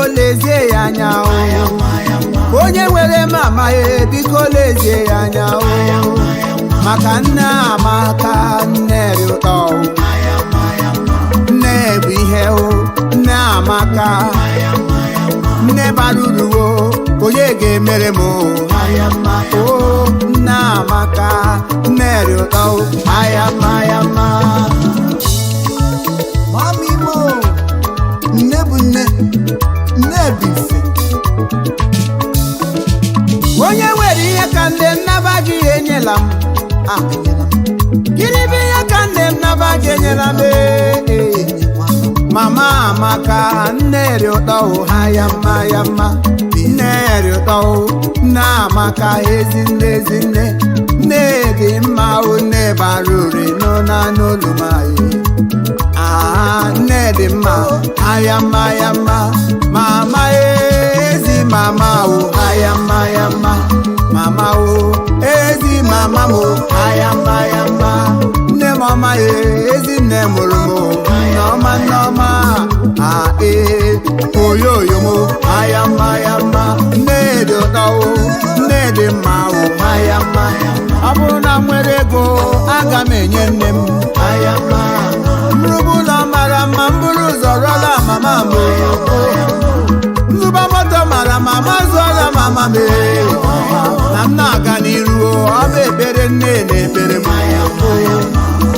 biko lezie ya anya onye nwere mama ya biko lezie ya anya maka nne amaka nne dị ụtọ nne bụ ihe nne amaka nne bara uru onye ga-emere m nne amaka nne dị ụtọ ayama mami mo nne bụ nne bụ ife onye nwere ihe ka nne nnaba gị enyela m gịnị bụ ihe ka nne m nnaba gị enyela m mama amaka nne dị ụtọ ayama nne dị ụtọ nne amaka ezinne nne dị mma nne bara ure n'olu m nne dị mma ayama mama ezi mama ayama mama ezi mama ayama nne mama ezi nne mụrụ m nneọma oyoyo m ayama nne dị ụtọ nne dị mma ayama ọ bụrụ na m nwere ego aga m enye nne m ayama nrụbụlọ mara mma mbụrụ ụzọ rụọla mama m nzụba moto mara mama zụọla mama m na m na-aga n'iru ọ bụ ekpere nne na-ekpere m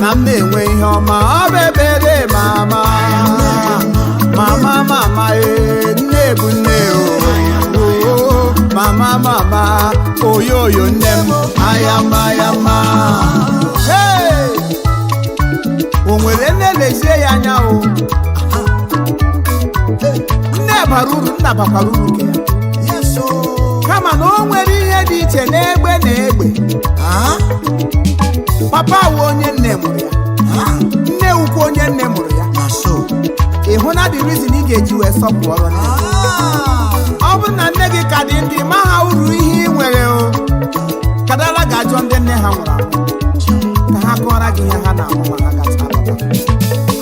na m na-enwe ihe ọma ọ bụ ekpere mama nne bụ nne mama oyoyo nne m ayama o nwere nne lezie ya anya nne bara uru nna bakwara uru nke ya kama na o nwere ihe dị iche n'egbe na egbe papa wu onye nne mụrụ ya nne ukwu onye nne mụrụ ya ịhụ na the reason ị ga-eji wee sọpụrụ ọ bụ na nne gị ka dị ndị ma ha uru ihe ị nwere kadala ga-ajụ ndị nne ha nwụrụ anwụ ka ha kọọrọ gị ihe ha na-ahụ ma ha gacha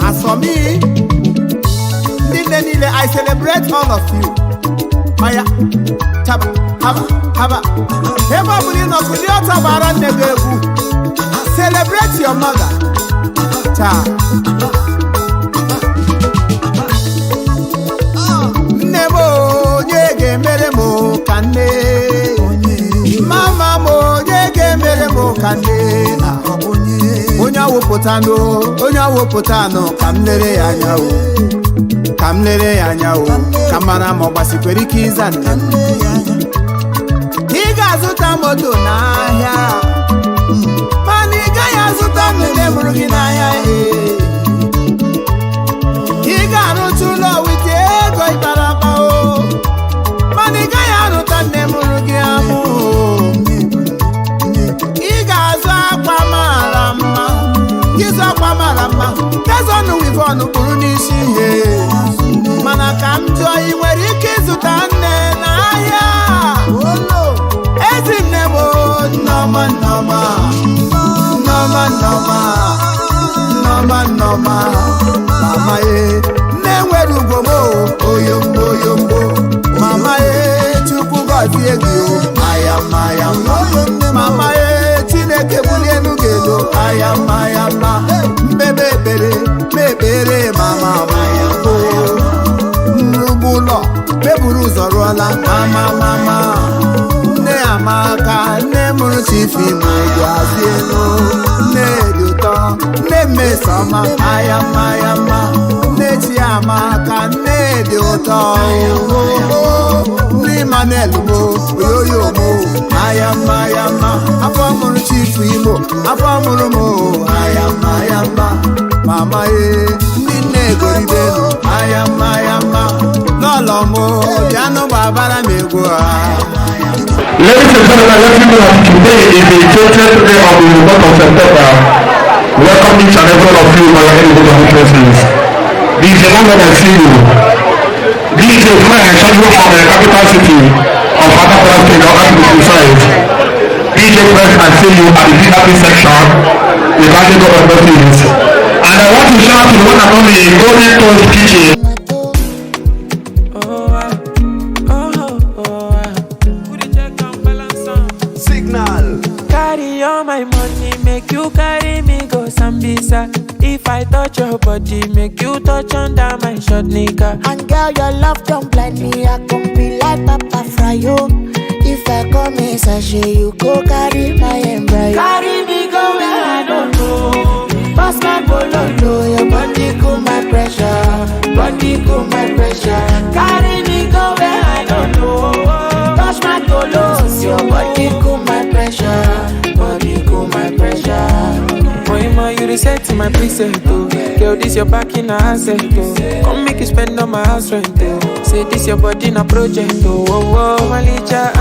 asọmi ndị nne niile I celebrate all of you maya chaba haba ebe ọ bụla ị nọ kụli ọtọ gbara nne gị egwu celebrate your mother taa nne m onye ga-emere m ka nne mama m onye ga-emere m ka nne onye awụpụtanụ ka m lere ya anya ka mara ma ọ gbasikwere ike ịza nne ị ga-azụta moto n'ahịa mana ị gaghị azụta nne mụrụ gị n'ahịa ị ga-arụta ụlọ wite ego ịtara akpa mana ị gaghị arụta nne mụrụ gị amụ ị ga-azụ akwa mara mma ịzụ akwa mara mma gazọnụ wivọnụ kpụrụ n'isi ihe mana ka m jụọ ị nwere ike ịzụta nne n'ahịa ezi nne m nneọma mama nne nwere ugwo m oyombo mama chukwu gọzie gị mama Chineke bulie elu gị elu ayama mbebe ekpere mama nrugbu ụlọ meburu ụzọ rụọla mama nne amaka nne mụrụ chifi ma gọzie elu nne dị ụtọ nne mmesoma ayama nne chiamaka nne dị ụtọ nne Emmanuel mo oyoyo mo ayama afọ mụrụ chifu Igbo afọ mụrụ m ayama mama ndị nne egoribelu ayama n'ụlọ m bịanụ gbabara m egwu Ladies and gentlemen, let me know that today is the 20th day of the month of September. Welcome each and every one of you, my individual persons. DJ London, I see you. DJ French, I go from the capital city of Anambra State, or Akiti side. DJ French, I see you at the VIP section, the Valley Government Office. And I want to shout to the one and only Golden Toast Kitchen. touch under my short nigga. And girl, your love don't blind me. I can be like Papa Fryo. If I come in sachet, you go carry my embryo. Carry me go where I don't know. Pass my bololo, your body cool my pressure. Body cool my pressure. Carry me go where I don't know. Touch my tolos, your body cool my pressure. Body cool my pressure. Boy, ma, you reset to my preset, oh. Girl, this your back in a asset, oh. Come make you spend on my house rent, oh. Say this your body in a project, oh. Oh, oh, Malicha,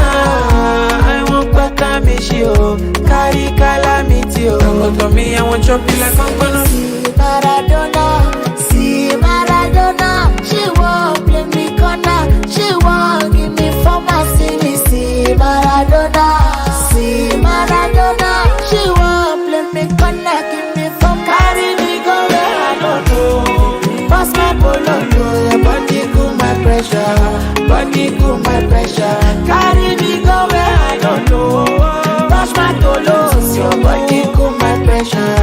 I won't back a mishi, oh. Carry calamity, oh. Don't go to me, I won't chop you like I'm gonna. See Maradona, she won't play me corner. She won't give me for my see Maradona, she won't play me corner. Give me for Carry me go where I don't know. pass my polo, your body cool my pressure. Body cool my pressure. Carry me go where I don't know. Touch my tolos, your body cool my pressure.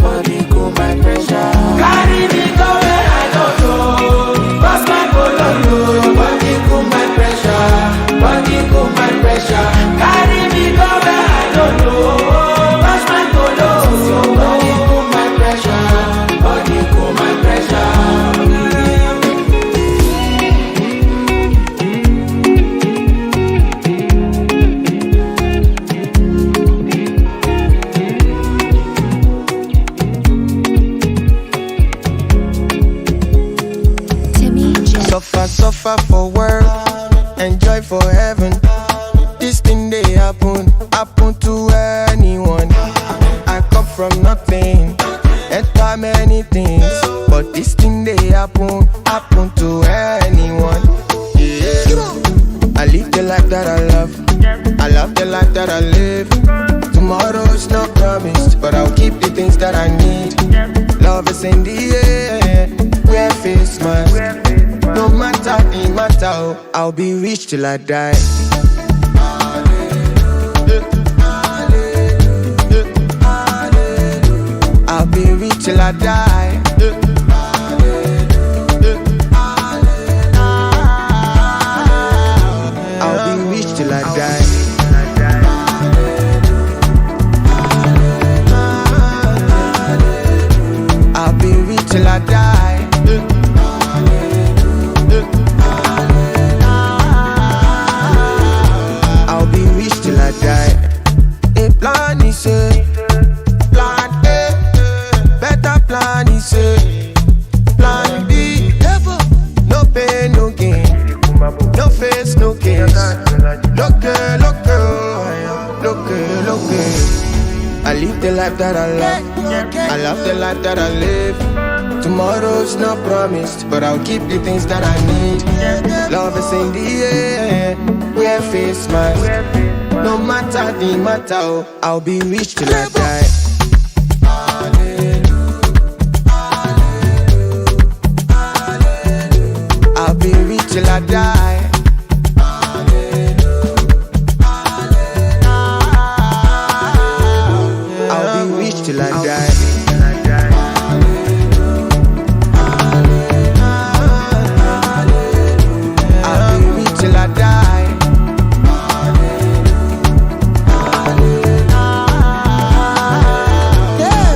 Body cool my pressure. Carry me go where I don't know. Pass my polo, your body cool my pressure. Body cool my pressure. Carry me go where I don't know. Touch my tolos, your body cool my pressure. Body cool my pressure. Suffer for work, enjoy for heaven. This thing they happen to anyone. I come from nothing, enter many things, but this thing they happen to anyone. Yeah. I live the life that I love, I love the life that I live. Tomorrow's not promised, but I'll keep the things that I need. Love is in the air, wear face mask. No matter the matter, oh, I'll be rich till I die. I'll be rich till I die. I'll be rich till I die. I'll be rich till I die. I'll be rich till I die. A plan is a plan A, better plan is a plan B. No pain, no gain, no face, no case. Look, I live the life that I love, I love the life that I live. Tomorrow's not promised, but I'll keep the things that I need. Love is in the air, wear face mask. No matter the matter, oh, I'll be rich till I die. I'll be rich till I die. I'll be rich till I die. I'll be rich till I die.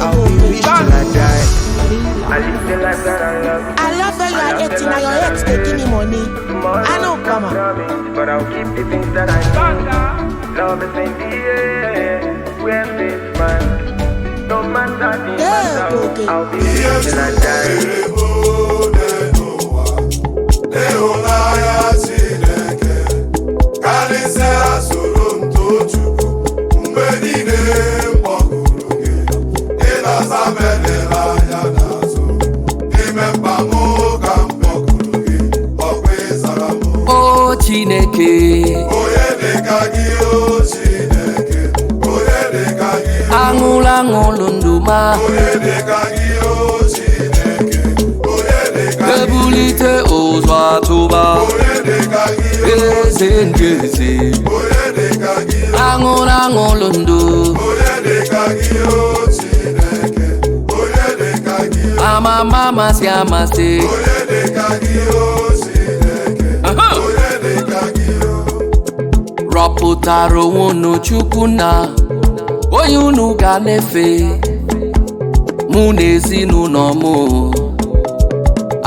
I'll be rich till I die. I love when you are 18 and your ex taking the money. I know, come on. But I'll keep the things that I need. Love is in the air, wear face mask. No matter the matter, okay. I'll be rich till I die. Oh Chineke, aṅụla aṅụlụ ndụ ma ebulite ụzọ atụba eze ndị eze aṅụla aṅụlụ ndụ Amama masi amasi. Rọpụtara unu Chukwu na onye unu ga nefe. Mụ na ezinụlọ m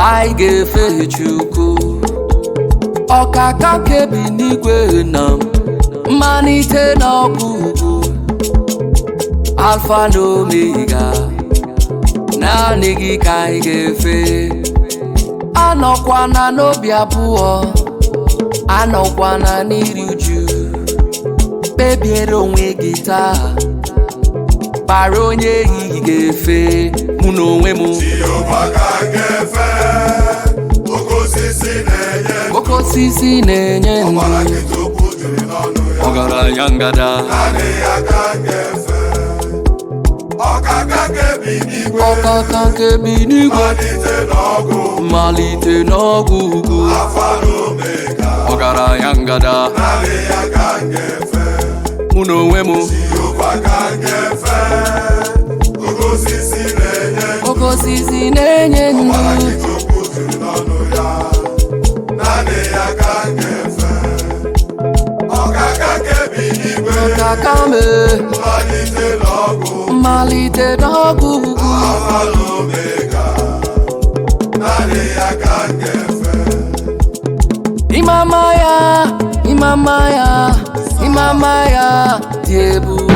anyị ga-efe Chukwu. Ọkaka kebi n'igwe na mmalite na ọgwụgwụ, Alfa na Omega, naanị gị ka anyị ga-efe. Anọkwana n'obi abụọ, anọkwana n'iri uju. Kpebiere onwe gị taa, kpara onye ehihie ga-efe. Mụ na onwe m oke osisi na-enye ndụ, ọgaranya ngada. Ọkaka kebi n'igwe, mmalite n'ọgwụgwụ, ọgaranya ngada. Mụ na onwe m oke osisi na-enye ndụ, ọkaka me mmalite n'ọgwụgwụ, imama ya dị ebube.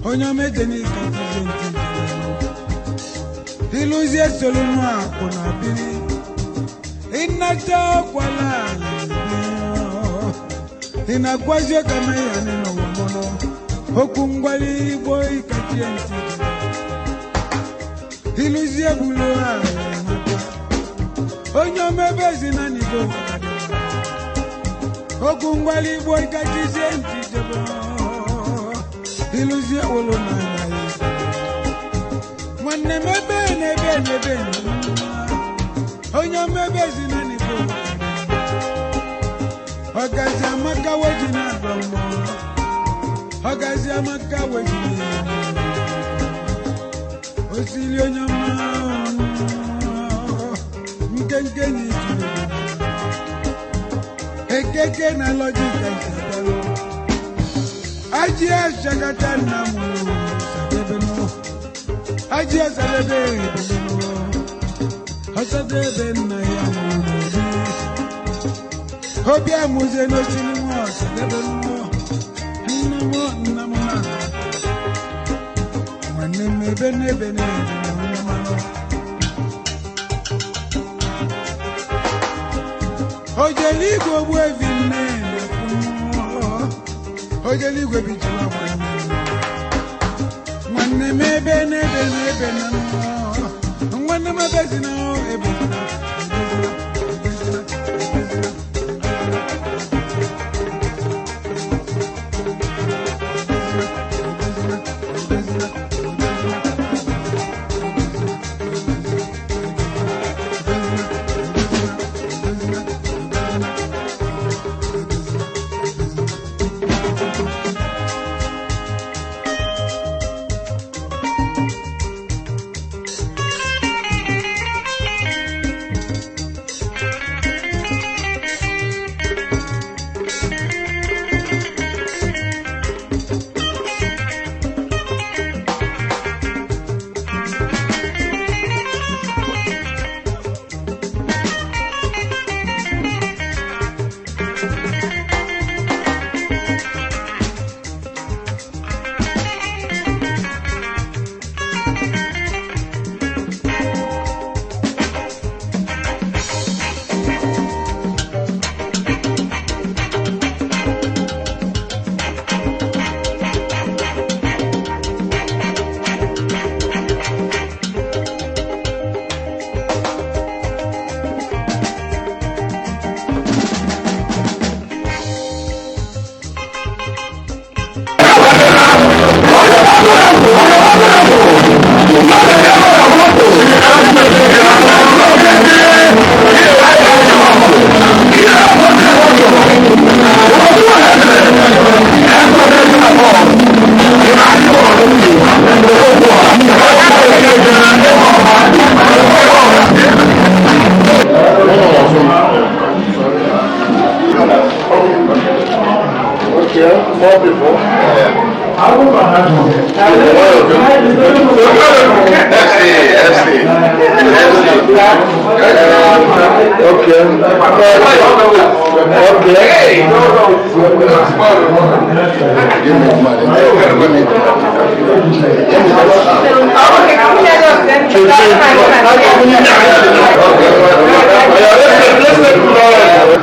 Onye medeni iluzie solunu akuna bini inata kwala inakwaje kama yani no wono okungwali boy katienti iluzie bulo onye mebezi na nibo okungwali boy katienti iluzie wolo na mwanne mebe onye mebezi na nibo Ogazi amaka wejina domo Ogazi amaka wejina Osili onyama Mkenkeni Ekeke na logika isabalo Aji ashagata na mulu Sadebeno Aji asalebe Beno Asadebe na ya mulu Obi amuze no sinimo sadebeno Namo Mwane Ojeligwe bụ Ezinne Ojeligwe bichara nwanne m ebe n'ebe n'ebe na nwanne m ebe si na ebe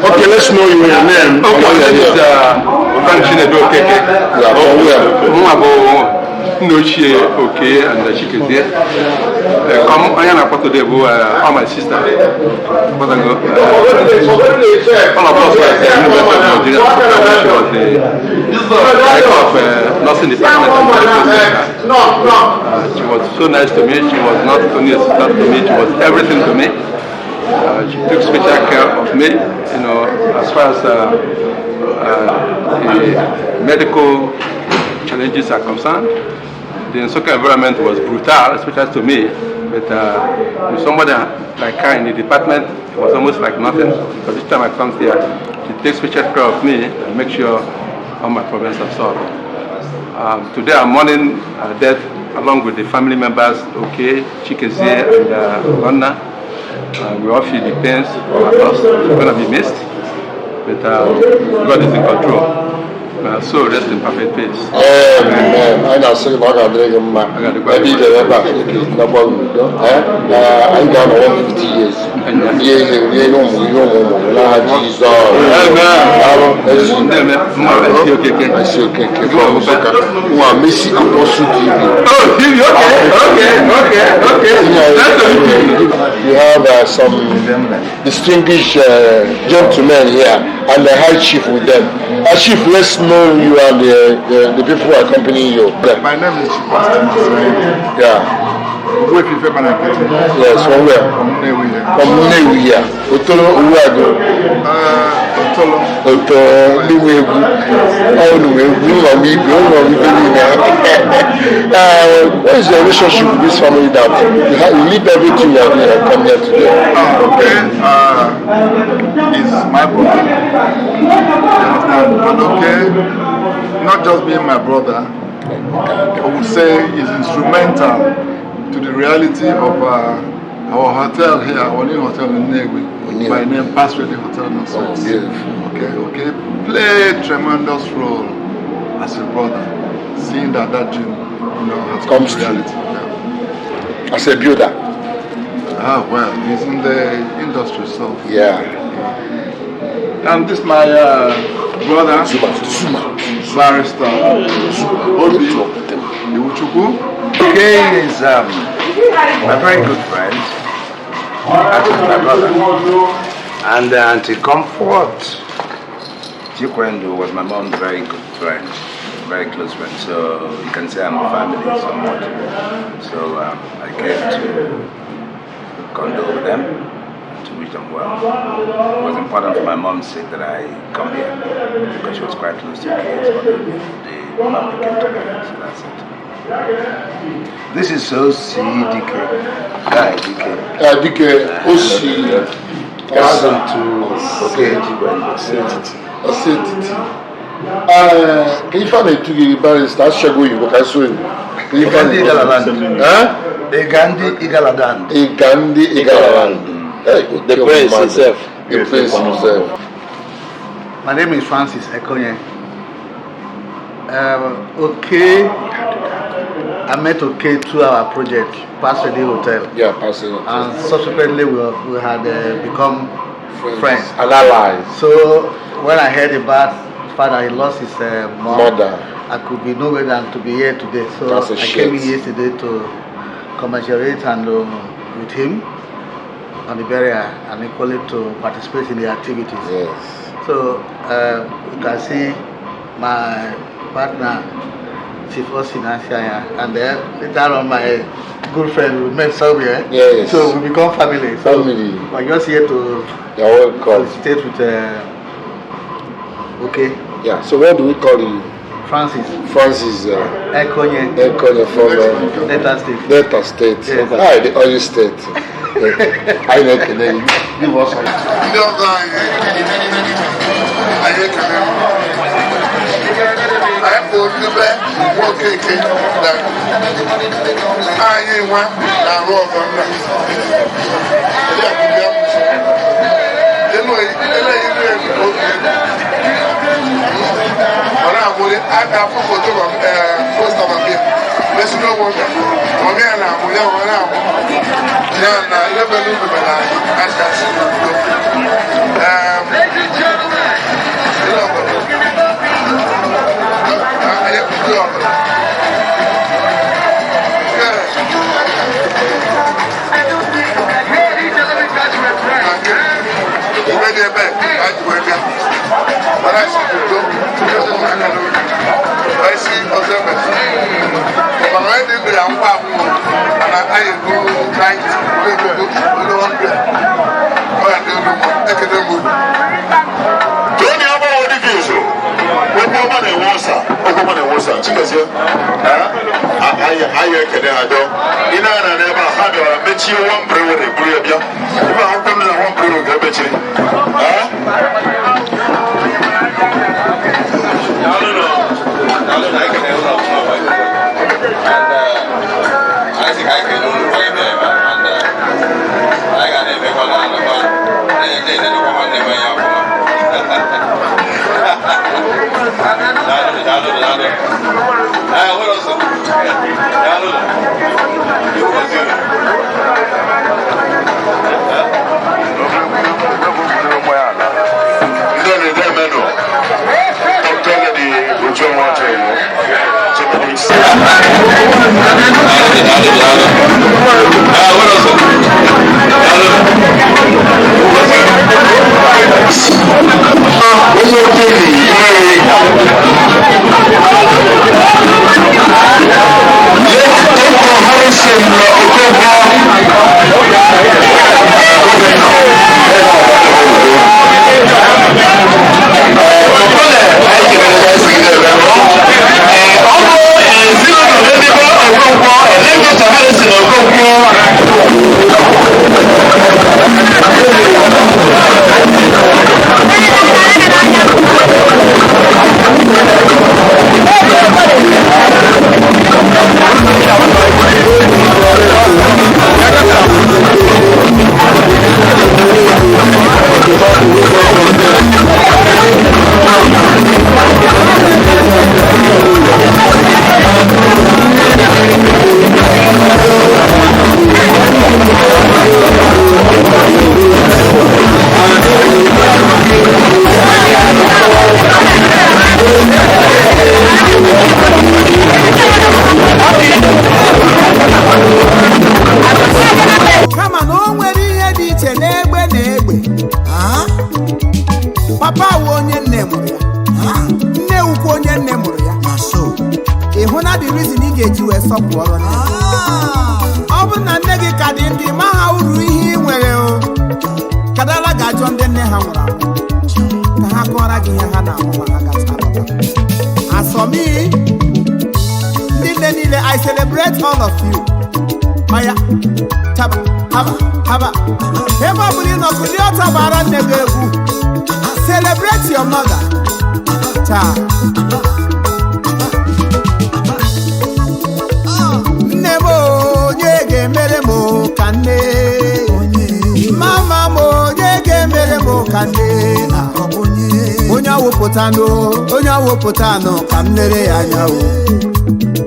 Okay, let's know your name. Chinedu Okeke. Nnochie Oke and Chikezie. Come, I am a part of the all my sister. All of us were the University of Nigeria. She was the director of nursing department. She was so nice to me. She was not only a sister to me, she was everything to me. She took special care of me, you know, as far as the medical challenges are concerned. The Nsukka environment was brutal, especially to me, but with somebody like her in the department, it was almost like nothing. But each time I come here, she takes special care of me and makes sure all my problems are solved. Today I'm mourning her death along with the family members, okay, Chikezie and Lonna. We all feel the pains of our loss. She's going to be missed, but God is in control. So rest in perfect peace. Amen. I know say about God drink ma. Maybe the ever no problem. I got 150 years. Yeah, no more. La Jesus. Amen. I see okay. From Nsukka. Who are Messi Apostle TV. Oh, TV. Okay. You have some distinguished gentlemen here and the high chief with them. Chief, let's know you and the people who are accompanying you. My name is Chikwendu Odiukonamba. Yeah. Yes, from where? From Nnewi. From Nnewi, yeah. Otolo Uwado. Otolo Nnewi. What is your relationship with this family that you leave everything you have here and come here today? Okay. He's my brother. But okay, not just being my brother, I would say he's instrumental to the reality of our hotel here, our new hotel in Nnewi, by name Pastorate Hotel and Suites. Oh, okay, play a tremendous role as a brother. seeing that dream, has come to reality. Yeah. As a builder. Well, he's in the industry, so. Yeah. And this my brother, barrister Odiukonamba. He is my very good friend. Actually, my brother. And Auntie Comfort Chikwendu was my mom's very good friend, very close friend. So you can say I'm family somewhat. So I came to condole with them, to wish them well. It was important for my mom's sake that I come here because she was quite close to the kids, but the mom became together, so that's it. This is OCDK. DK, OC. Cousin to Can you find a two barrister? Shago you, but I saw you. Gandhi Igaladan. Gandhi Igaladan. The prince himself. The prince himself. My name is Francis Ekonye. Okay, I met OK through our project, Pastor Hotel. Yeah, Pastor. And subsequently we had become friends and allies. So when I heard about father, he lost his mother, I could be nowhere than to be here today. So I came in yesterday to commiserate and with him on the burial and equally to participate in the activities. Yes. So you can see my partner, Chief Osinasia, and then later on my good friend we met somewhere. Yes. So we become family. So family. I'm just here to stay with OK. Yeah. So what do we call you? Francis. Francis. Ekonye. Ekonye from Delta State. Delta State. Yes. Hi, the Oyo State. I know Kene. Give us one. I am going to bed, walking that I ain't one, I roll on that. I got for the first of all, let's know what sọpụrụ ya. Ọ bụ na nne gị ka dị ndị ma ha uru ihe ị nwere o. Kadala ga-ajụ ndị nne ha nwụrụ anwụ ka ha kọọrọ gị ihe ha na-ahụ ma ha gachara. Asọmi ndị nne niile, I celebrate all of you. Maya, chaba, haba, haba. Ebe ọ bụla ị nọ kụli ọtọ gbara nne gị egwu. Celebrate your mother. Cha. Nne m onye ga-emere m ka nne. Mama m onye ga-emere m ka nne. Onye awụpụtanụ ka m lere ya anya o.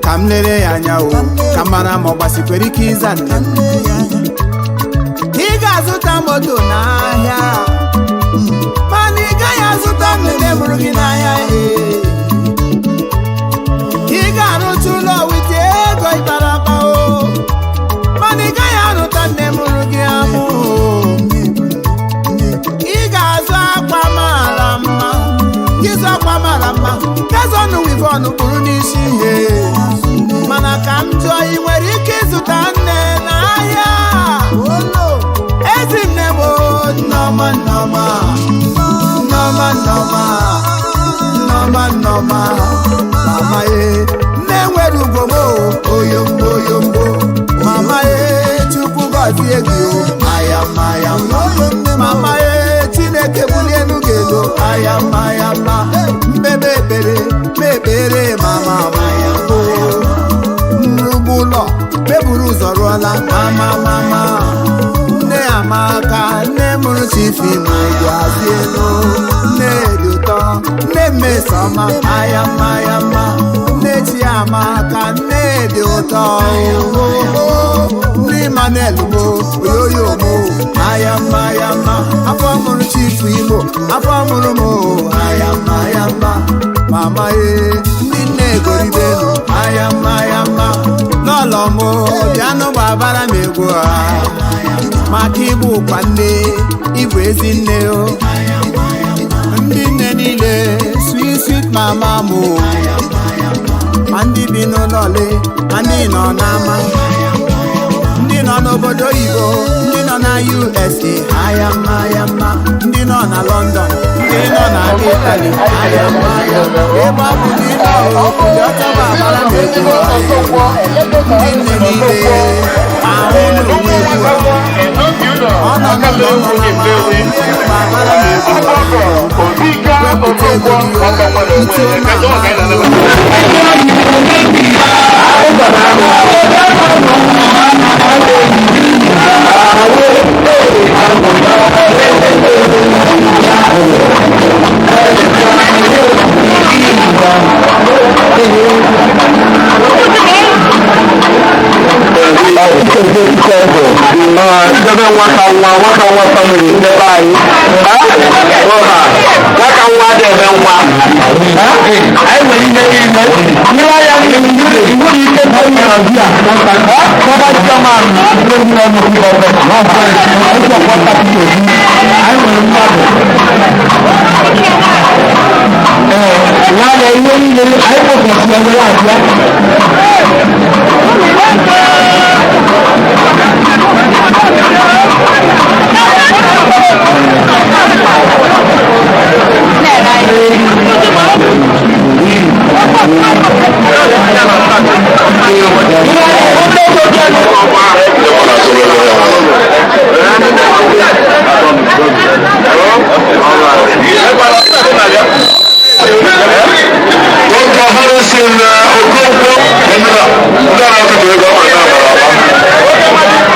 Ka m lere ya anya o. Ka mara ma ọ gbasikwere ike ịza nne m. Ị ga-azụta moto n'ahịa, mana ị gaghị azụta nne mụrụ gị n'ahịa. Ị ga-arụta ụlọ wite ego ịtara akpa o, mana ị gaghị arụta nne mụrụ gị amụ. Ị ga-azụ akwa mara mma, ịzụ akwa mara mma, gazọnụ wivọnụ kpụrụ n'isi ihe. Mana ka m jụọ, ị nwere ike ịzụta nne n'ahịa? Ezinne m Nneoma, Nneoma, Nneoma, Nneoma, Nneoma, mama ye, nne nwere ugwo m oyombo oyombo, mama ye, Chukwu gọzie gị o, ayama ayama, mama ye, Chineke bulie elu gị elu, ayama ayama, mmebe ekpere mama ayama, nrugbu ụlọ meburu ụzọ rụọla, mama mama. Nne Amaka, nne mụrụ Chifi ma gwazi elu, nne dị ụtọ, nne Mmesoma, ayama ayama, nne Chiamaka, nne dị ụtọ, nne Emmanuel mo, oyoyo mo, ayama ayama, afọ mụrụ Chifu Igbo, afọ mụrụ mo, ayama ayama, mama ye, ndị nne Goribelu, ayama ayama, lọlọ mo, bịanụ gbabara m egwu a. Maka ịbụ ụkwa nne, ịbụ ezi nne o. Ndị nne niile, sweet sweet mama mo. Ma ndị bi n'ụlọ ole, ma ndị nọ n'ama, ndị nọ n'obodo oyibo, ndị nọ na USA, ayama ayama, ndị nọ na London, ndị nọ na Italy, ayama ayama. Ebe ọ bụ ndị nọ ndị ọtọba agbara m egwu ndị nne niile ahụ n'onwe egwu ọ nọ n'ụlọ nọ na ma agbara m egwu wepụta ego gị ntụ Condolence in Odiukonamba.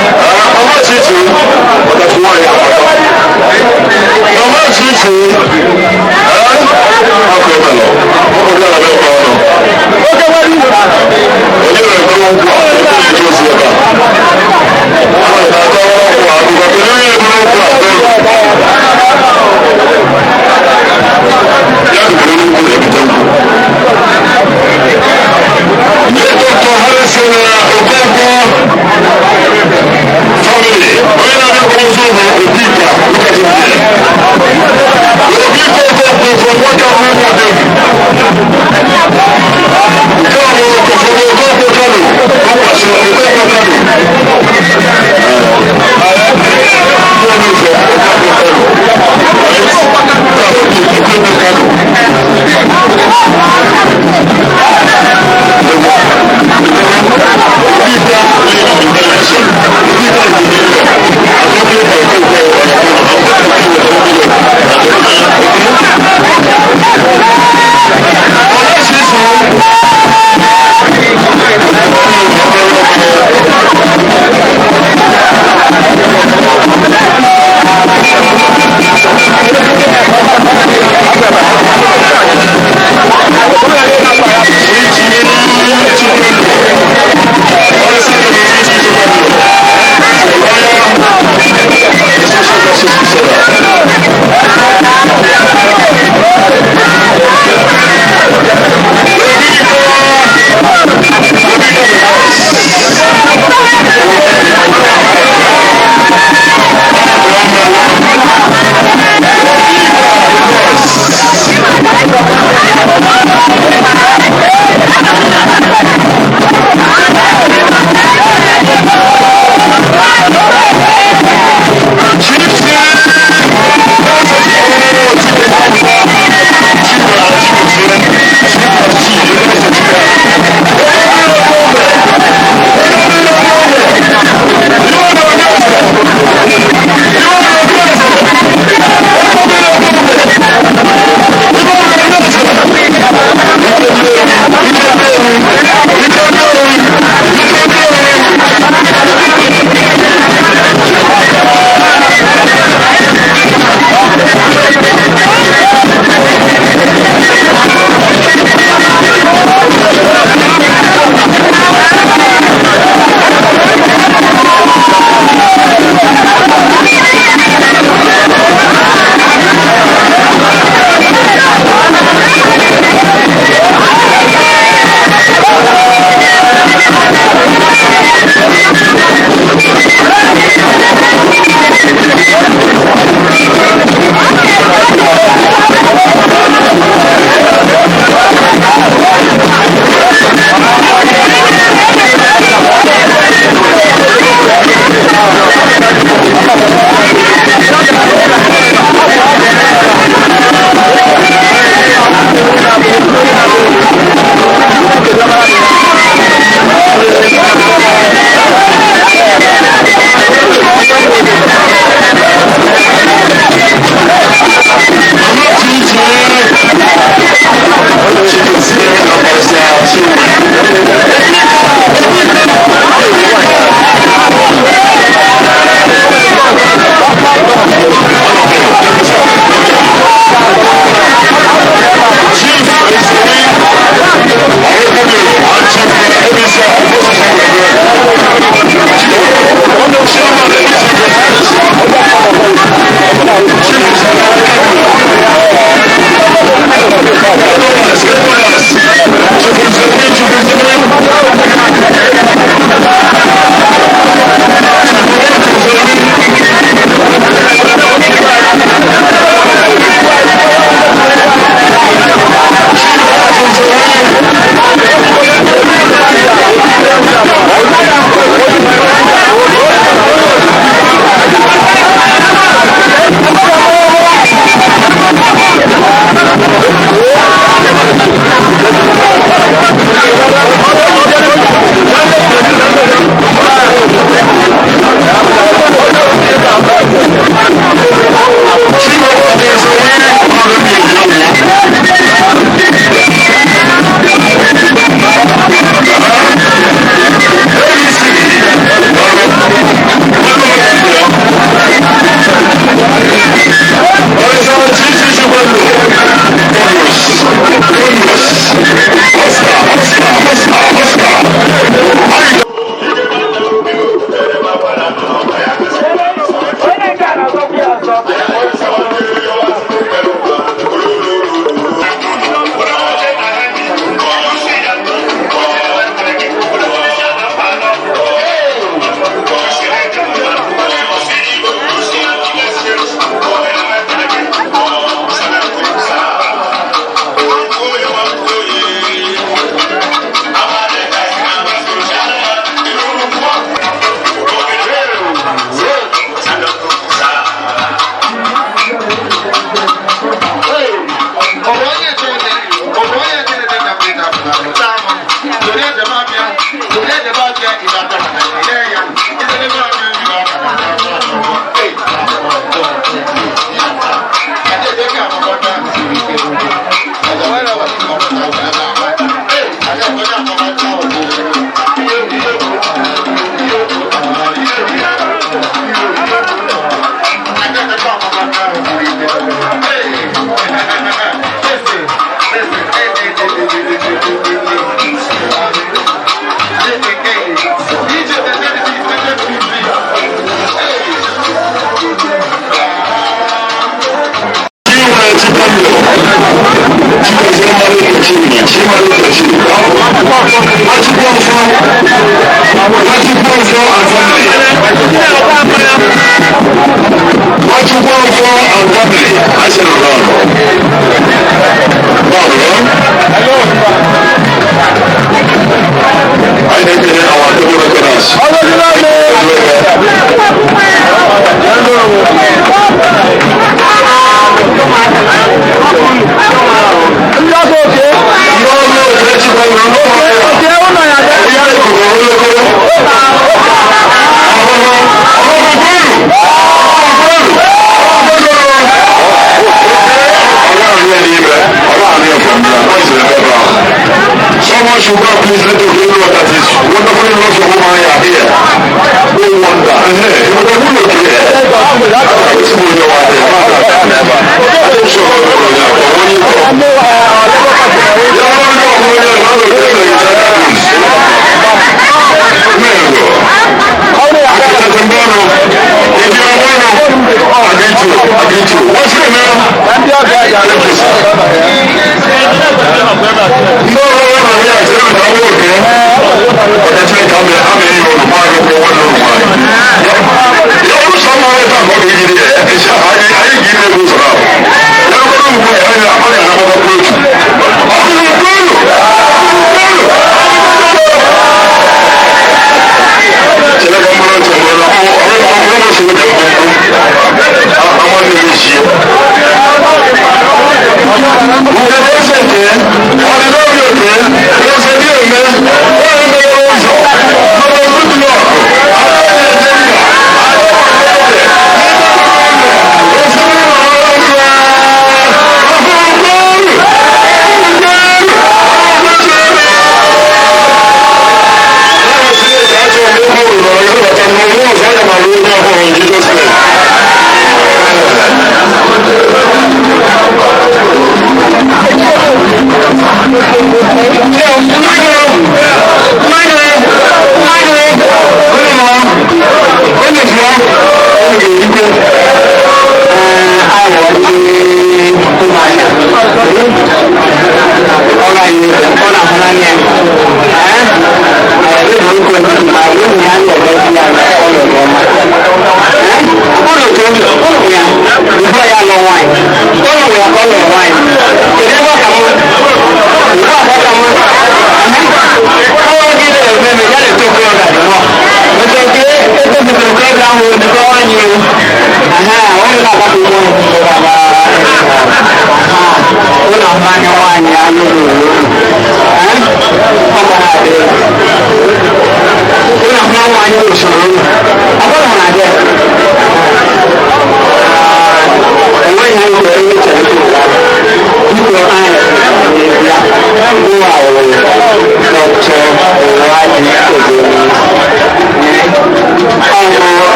family.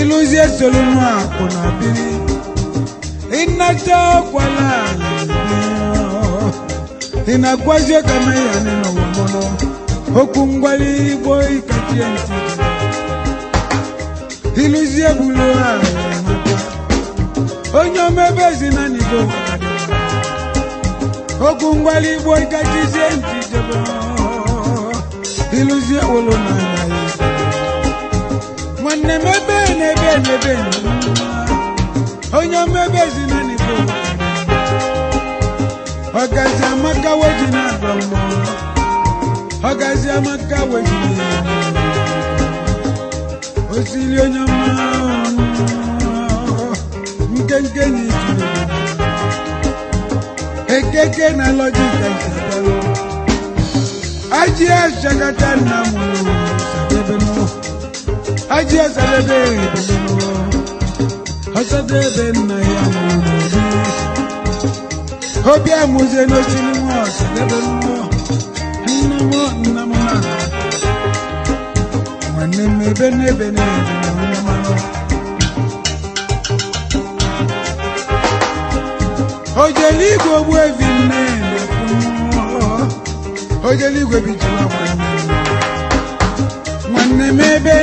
iluzie solunwa kuna biri inata kwala inakwaje kama ya neno womono okungwali boy katienti iluzie bulwa onyo mebezi na nigo okungwali boy katienti jabo iluzie wolona Mwane mebe onyo mebezi na nigo Ogazi amaka wejina domo Ogazi amaka wejina Osili onyo Mkenkeni jine Ekeke na logika isabalo Aji ashakata na mulu Sabebeno Aji asalebe Bebeno Asadebe na ya mulu Obi amuze no sinimo Sabebeno Namo Mwane mebe Ojeligwe bwevine Ojeligwe bichwa mwane mebe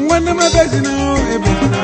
mwane mebezi no ebezina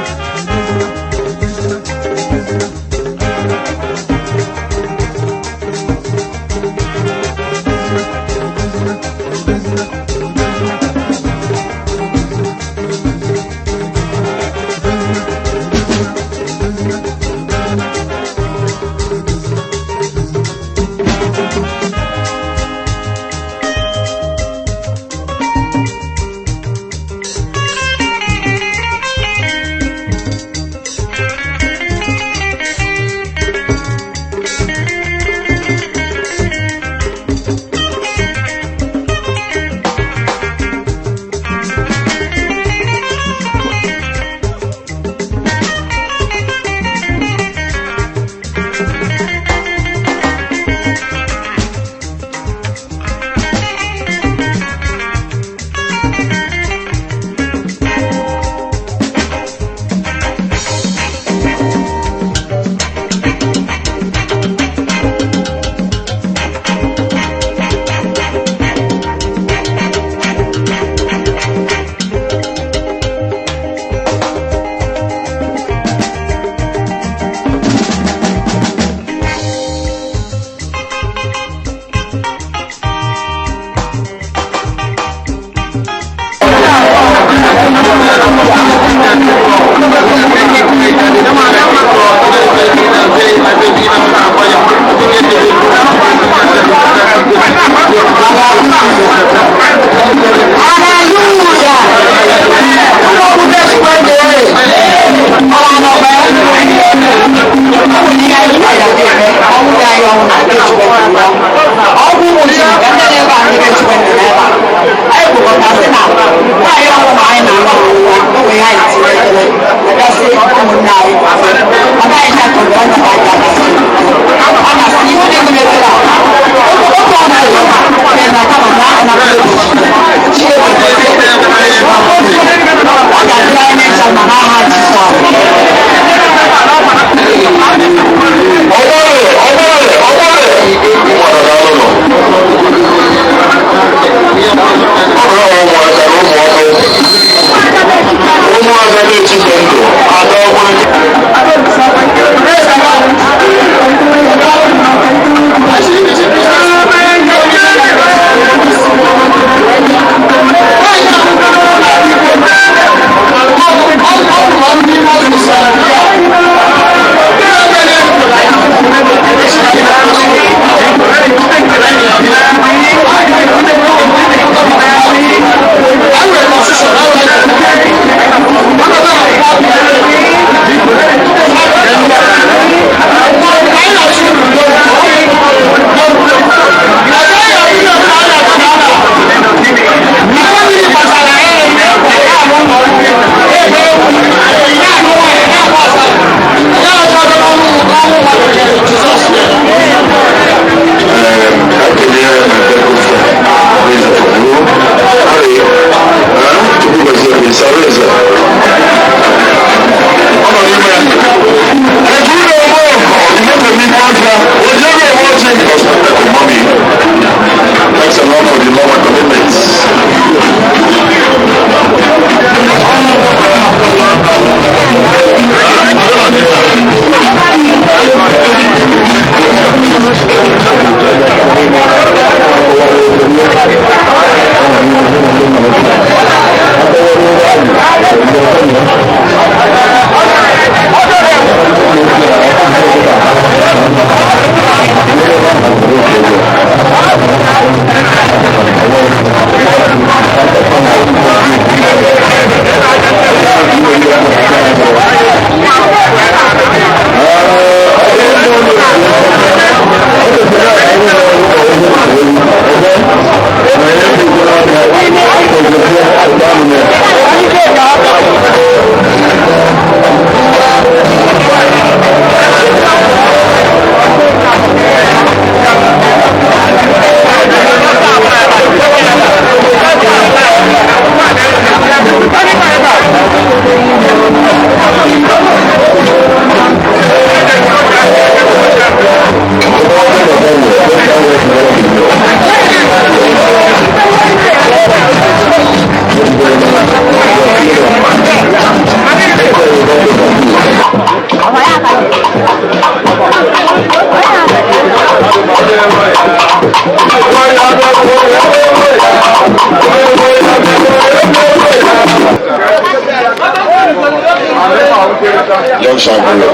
junction bụrụ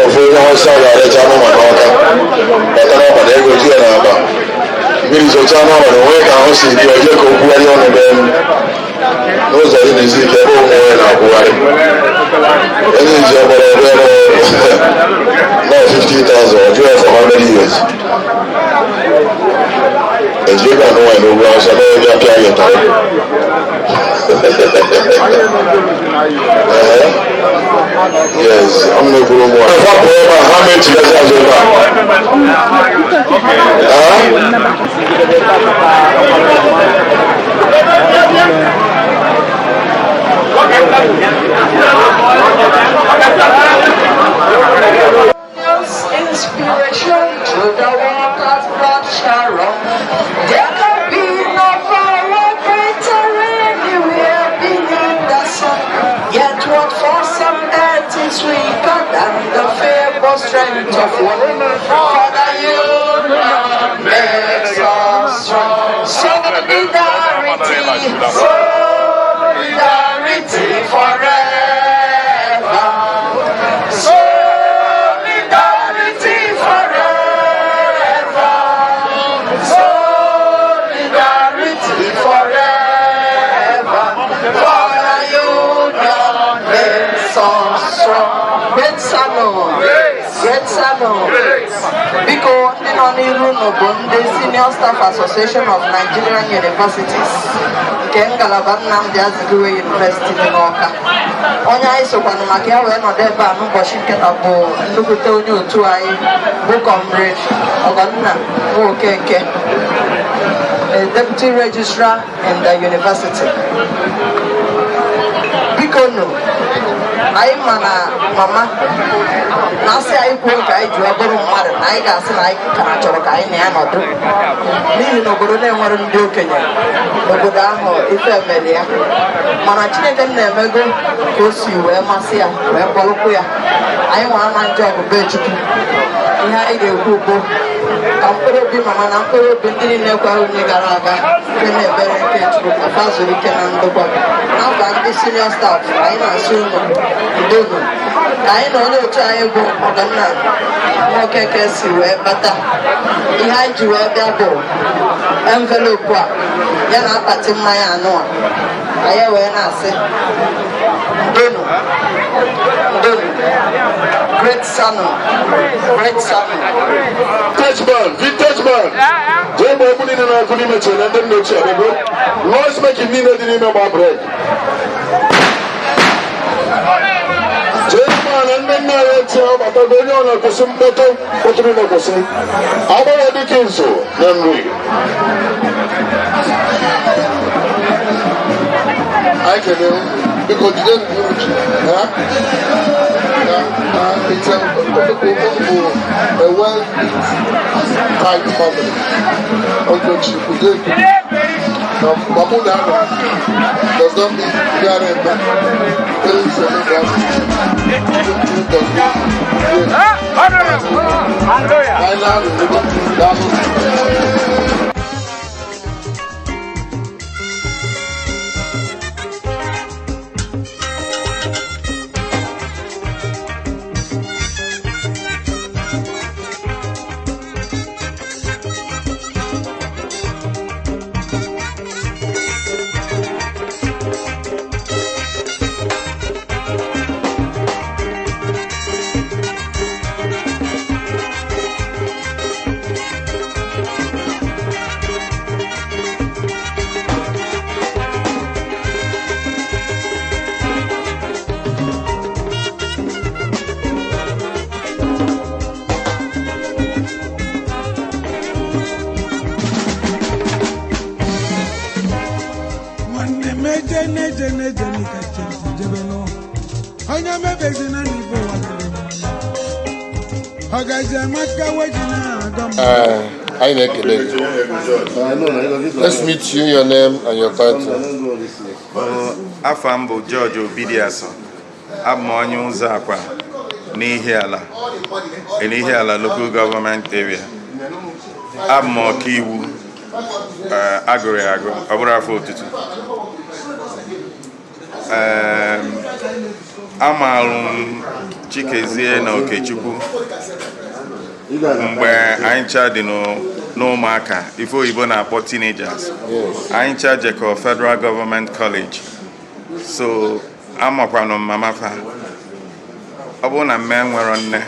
ofu onye ọsọ ga-arecha n'ụmụ n'ọka kpatara ọbara ego ji ya na-aba mmiri zocha n'ọbara onwe ka ahụ si dị oje ka okwugharị ọnụ be n'ụzọ dị n'ezi ike ebe ụmụ onwe na-akwụgharị onye nji ọgbara ebe no 50,000 ọjụ ya for how many years ejika n'ụwa n'ugwu ọsọ n'ebe apịa gị tara yes, I'm not going to go. How many years has it been? Inspiration to the waters that shall run. There can be no power greater anywhere beneath the sun. Yet what for some earth is weaker than the feeble strength of one. For the union makes us strong. Solidarity, solidarity forever. Solidarity forever. Solidarity forever. For the union makes us strong. Great salon. Great salon. Because the Senior Staff Association of Nigerian Universities. Kengalaba Nnamdi Azikiwe University in Ọka. Onye anyị sokwana maka ya wee nọdụ ebe a n'ụbọchị nketa bụ nnukwute onye otu anyị bụ Comrade Ogonna Okeke, a Deputy Registrar in the University. Biko nụ, anyị ma na mama na-asị anyị kwuo ka anyị ji ọbụrụ mmadụ na anyị ga-asị na anyị kara chọrọ ka anyị na ya nọdụ n'ihi na obodo na-enwere ndị okenye obodo ahụ ife emere ya mana Chineke na-emego ka o si wee masị ya wee kpọrụkwu ya anyị nwa ama njọ ọbụbe Chukwu ihe anyị ga-ekwu bụ ka mkpụrụ obi mama na mkpụrụ obi ndị niile ekweghị onye gara aga nke na-ebere nke Chukwu ka fa zuru ike na ndokwa n'afọ ndị senior staff anyị na-asị unu ndonu ka anyị na onye otu anyị bụ Ogonna Okeke si wee bata ihe anyị ji wee bịa bụ envelopu a ya na akpati mmanya anụ a anyị wee na-asị ndonu ndonu great salon great salon vintage man jee mgbe egwu niile na-agụ n'ime chere na ndị nna ochie abụbụ noise making niile dị n'ime gba break na ndị nna ya etie ọgbatago onye ọ na-ekwụsị mkpọtụ kpọtụrụ na-ekwụsị agbaghị dịka nso na nri anyị kelee biko jide uche it's a well-tied family. Uncle Chikwendu Odiukonamba does not mean we are in the Let's meet you, your name and your title. Afam bụ George Obidiaso. Abụ m onye ụzọ akwa n'Ihiala local government area. Abụ m ọkaiwu agụrụ agụ ọ bụrụ afọ otutu. amarụ m Chikezie na Okechukwu mgbe anyị ncha dị n'ụmụaka ife oyibo na-akpọ teenagers. Anyị ncha jekọ Federal Government College, so amakwanụ m mama fa. Ọ bụrụ na mme nwere nne,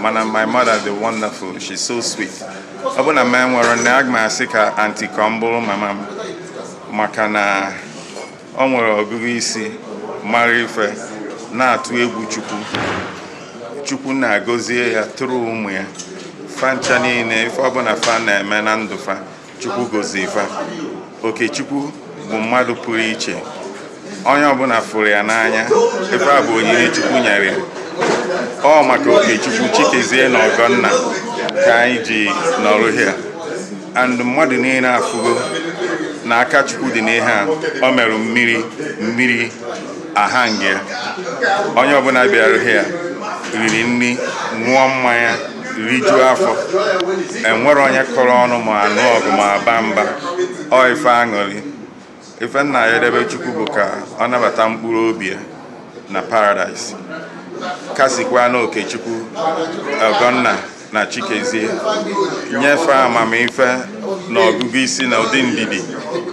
mana my mother dị wonderful, she's so sweet. Ọ bụrụ na mme nwere nne, aga m asị ka aunty ka ọ bụrụ mama m, maka na ọ nwere ọgụgụ isi mara ife na-atụ egwu Chukwu na-agọzie ya tụrụ ụmụ ya fancha niile ife ọbụla fa na-eme na ndụ fa Chukwu gozie fa. Okechukwu bụ mmadụ pụrụ iche, onye ọbụla fụrụ ya n'anya, ife a bụ onyinye Chukwu nyere ya. Ọ maka Okechukwu, Chikezie na Ọgọnna ka anyị ji nọrụ here, and mmadụ niile afụgo na aka Chukwu dị n'ihe a. O merụ mmiri ahang ya. Onye ọbụla bịara here riri nri, ṅụọ mmanya, rijuo afọ, enwere onye kọrọ ọnụ ma anụ ọgụ ma aba mba. Ọ ife aṅụrị. Ife nna ya edebe Chukwu bụ ka ọ nabata mkpụrụ obi ya na paradise. Kasikwa na Okechukwu, Ọgọnna na Chikezie nyefe amamife na ọgụgụ isi na ụdị ndidi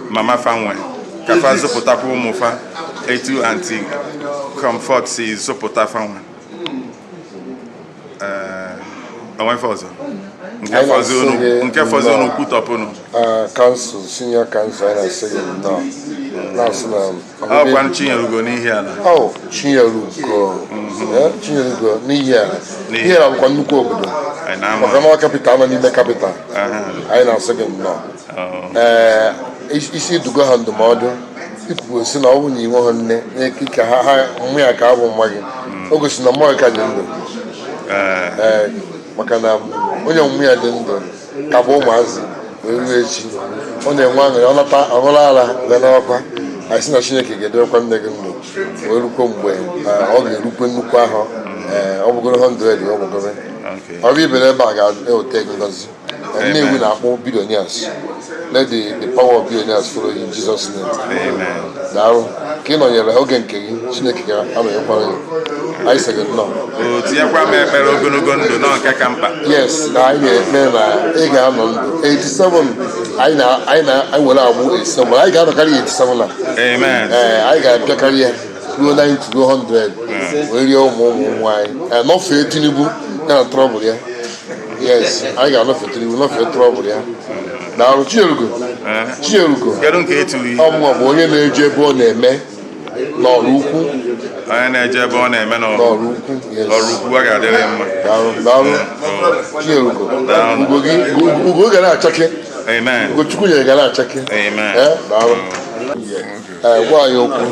mama fa nwe ka fa zụpụtakwa ụmụ fa etu anti comfort si zụpụta fa nwe. Onwefe ọzọ nke fọzọ unu kwutọpụnụ kansụl, senior kansụl anyị na-asị gị nnọọ. Ọkwa Chinyerugo n'ihi ala. Chinyerugo n'ihi ala. Ihe ala bụkwa nnukwu obodo maka na kapital nọ n'ime kapital. Anyị na-asị gị nnọọ. Isi dugo ha ndụmọdụ ikwugo si na ọ bụ na inwe ha nne n'ike ha mmụ ya ka abụ nwa gị, o gosi na mmụọ ka dị ndụ. Maka na onye ọmụmụ ya dị ndụ ka bụ ụmụazị wee ruo echi, ọ na-enwe aṅụrị, ọ nata ọhụrụ ala ga n'ọkwa. Anyị sị na Chineke ga-edebekwa nne gị ndụ wee rukwo mgbe ọ ga-erukwe nnukwu ahụ. Ọ bụgoro 100 ọ bụgoro ọrụ ibere ebe a ga-eweta gị ngọzi. Nnewi na-akpọ billionaires. Let the power of billionaires follow you in Jesus' name. Daalụ ka ị nọnyere oge nke gị, Chineke ga-anọnyekwara gị. Anyị sị gị nnọọ. Tinyekwa m ekpere ogologo ndụ nọ nke ka mkpa. Yes, na anyị na-ekpe na ị ga-anọ ndụ 87. Anyị were agbụ 87, anyị ga-anọkarị 87 na. Anyị ga-abịakarị ya ruo 90 ruo 100 wee rie ụmụ anyị nọfee Tinubu ya na trọbụl ya. Yes, anyị ga-anọfe Tinubu nọfee trọbụl ya. Daalụ Chinyerugo. Ọmụma bụ onye na-eje ebe ọ na-eme n'ọrụ ukwu. Onye na-eje ebe ọ na-eme n'ọrụ ukwu, ọ ga-adịrị mma. Daalụ Chinyerugo. Ugo ga na-achake. Ugochukwu nyere ga na-achake. Daalụ. Gwa anyị okwu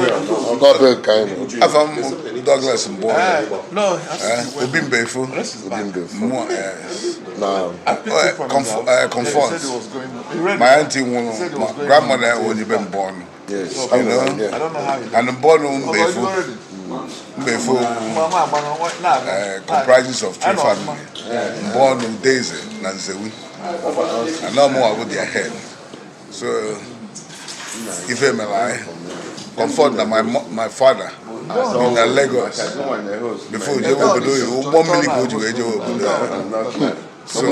n'ọbụ ka anyị nọ. Afọ m Douglas Mbụ, Obi Mbefo, Comfort. My auntie nwụrụ, my grandmother was even born. And born Mbefo comprises of 3 families. Born in Daisy, Nanzewi, and no more with their head. So, if I'm alive, Comfort that my father in Lagos before you go below you, 1 minute go to so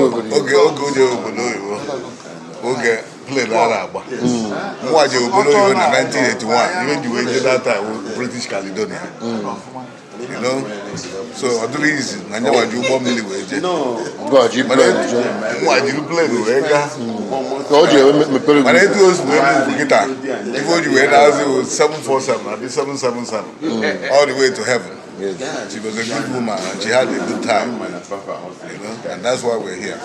okay, play that. More you below you in 1981, even you went that time with British Caledonia. You know, so at least I know what you want me to do. God, you play. What you play? God, you but it was when you guitar. Before you went out, it was 747, I did 777, all the way to heaven. She was a good woman and she had a good time. You know, and that's why we're here.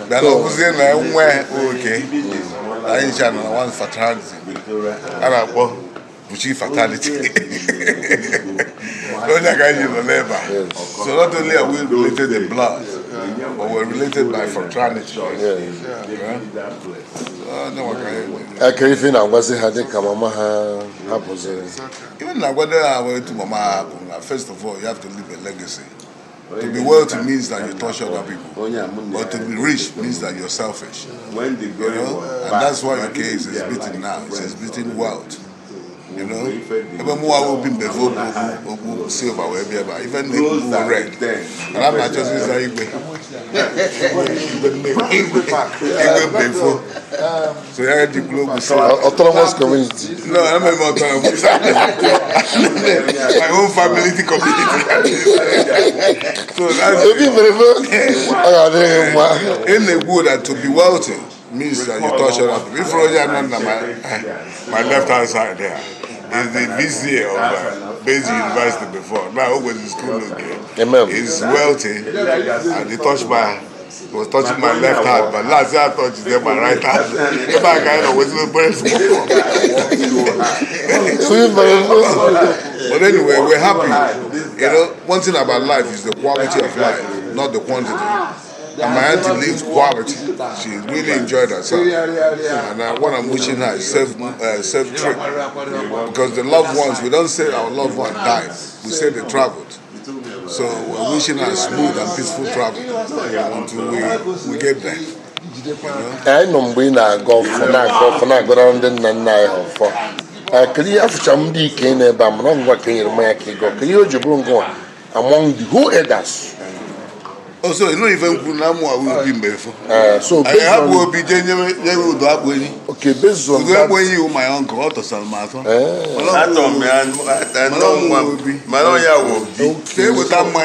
But I was in okay. I ain't trying to one fraternity. And I was chief fatality. So not only are we related in blood, but we're related by fraternity. Even now, whether to Mama, first of all, you have to leave a legacy. To be wealthy means that you touch other people, but to be rich means that you're selfish. You know? And that's why your case is beaten now. It's beating wealth. You know, even more will be before silver, wherever, even the red. And I'm not just saying, before. So I had the global autonomous community. No, I'm not autonomous. My own family community. So that's in the good and to be wealthy means that you touch on it. If you're under my left hand side there. Is the VC of Basic University before. Now, always in school again. He's wealthy, and he was touching my left hand, but last year I touched my right hand. If I kind of was But anyway, we're happy. You know, one thing about life is the quality of life, not the quantity. And my auntie lives quality. She really enjoyed herself. And what I'm wishing her is safe trip. Because the loved ones, we don't say our loved one died. We say they traveled. So we're wishing her smooth and peaceful travel until we get there. I know we na-go na-agora ndị nna nna anyị ọfọ. Kedu ihe afụcha m dị ike n'ebe a mana ọgwụgwa ka enyere m ya ka ịgọ. Kedu ihe o ji bụrụ ngwa among the whole elders? Also, you know, even Kunamu will be before. So, I have will be genuine. Okay, based on that, when you, my uncle, Otto Salmato. I don't be. Manoya will be. Okay, with that, my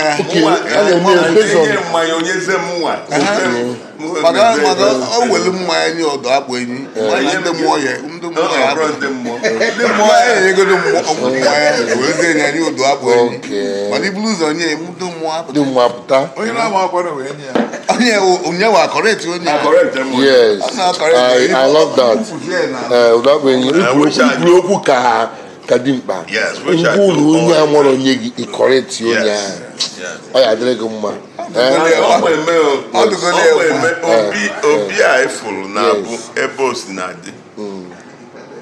Yes, I love that. Kadimba. Yes, which I correct you. I drink one. Obi I full na ebos na di.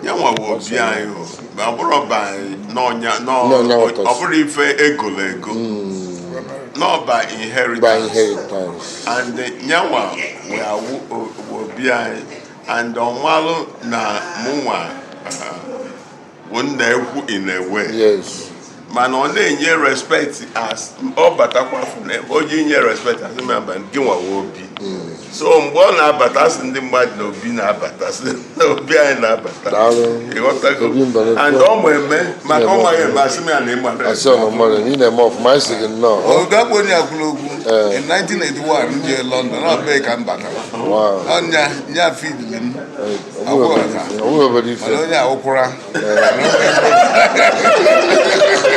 Yanwa wo obi ayo. Ba bro ba no oburi fe ego. No by inheritance. And nyawa we are obi ayo and onwalo na munwa one day in a way. Yes. Man on the respect as all but a respect as a member and give will be. So one but us in the mud no be but us no behind and all my men, my name. I saw no money in them off my second no. Oh, that one in 1981 in London, I'll make and butter. Wow. On ya feeding.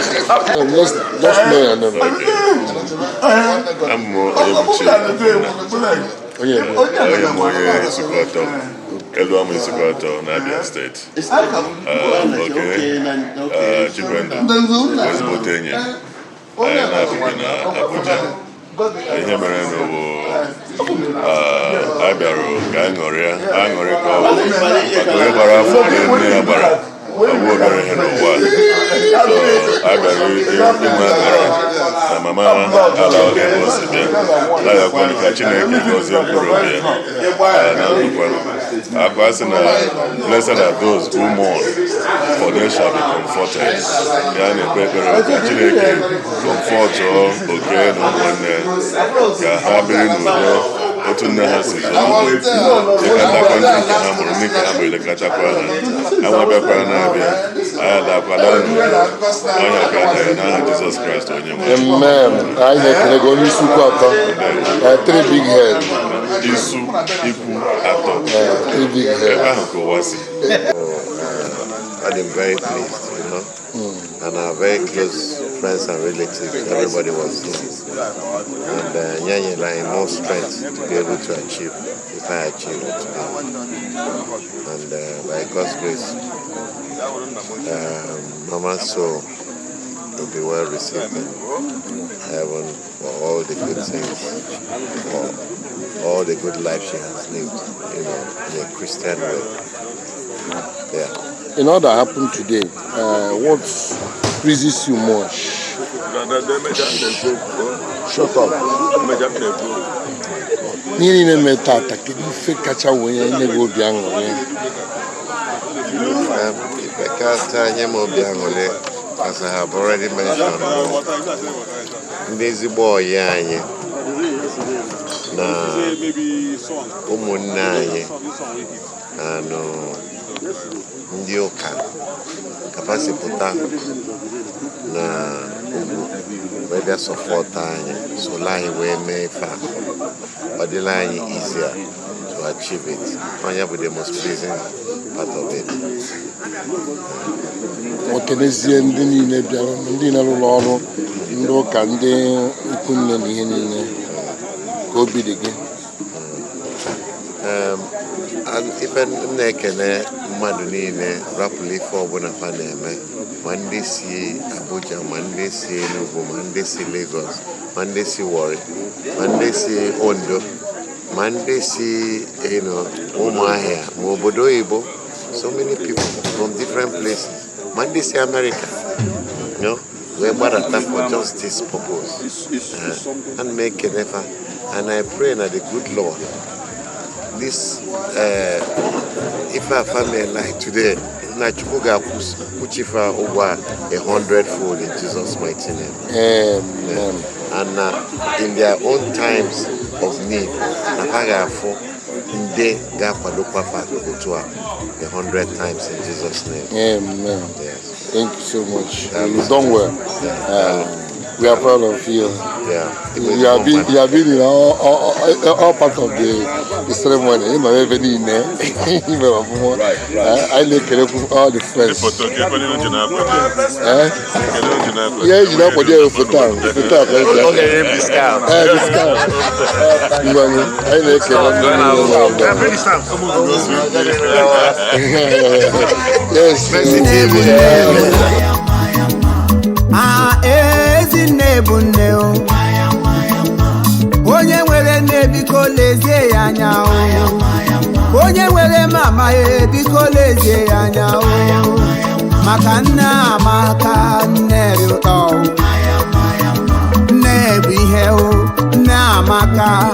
Just me and them. I'm more able to. Elwam is about Nabia State. Okay. Chikwendu was Botania. I have been Abuja. I have Ibero, Gangoria, Angorica, I work in one. So I buried in my mama allowed them to be like a catching a because of I pass in a blessed are those who mourn, for they shall be comforted. Yan a paper of catching a comfort or okay, no one there. Having Otuna has it. I Jesus Christ on your mind. Amen. I can go to Sukata. 3 big heads. Isu, Ipu, Ato. 3 big heads. I'm very pleased, you know. And our very close friends and relatives, everybody was here. And Nyanya like more strength to be able to achieve if I achieve it today. And by God's grace, Mama's soul will be well received in heaven for all the good things, for all the good life she has lived, you know, in a Christian way. Yeah. In all that happened today, what pleases you more? Shut up. Nini metata kidi feka cha wenye nego biango. If I as I have already mentioned, ndị ezigbo ọyị anyị na ụmụnne anyị na ndị ụka kapasipụta na ugwu wee bịa sọpọta anyị solo anyị wee mee ife a ọ dịla anyị easier to achieve it. Onye bụ the most pleasing part of it. Okenezie ndị niile bịara, ndị na-arụrụ ọrụ, ndị ụka, ndị ikwu nne na ihe niile ka obi dị gị. Ife m na-ekene mmadụ niile rapụrụ ife ọbụla fa na-eme, ma ndị si Abuja, ma ndị si Enugu, ma ndị si Lagos, ma ndị si Warri, ma ndị si Ondo, ma ndị si Ụmụahịa, ma obodo oyibo. So many people from different places. Ma ndị si America, we're barata for just this purpose. And make an effort. And I pray that the good Lord, this, if a family like today, Nachukuga Kuchifa over 100-fold in Jesus' mighty name. Amen. And in their own times of need, they got 100 times in Jesus' name. Amen. Yes. Thank you so much. Don't worry. We are proud of you. Yeah. You have been in all part of the ceremony. I like all the friends. Yeah, you know what they have put down. Ezinne bụ nne o, onye nwere nne biko lezie ya anya o, onye nwere mama biko lezie ya anya o, maka nne amaka, nne dị ụtọ o, nne bụ ihe o, nne amaka.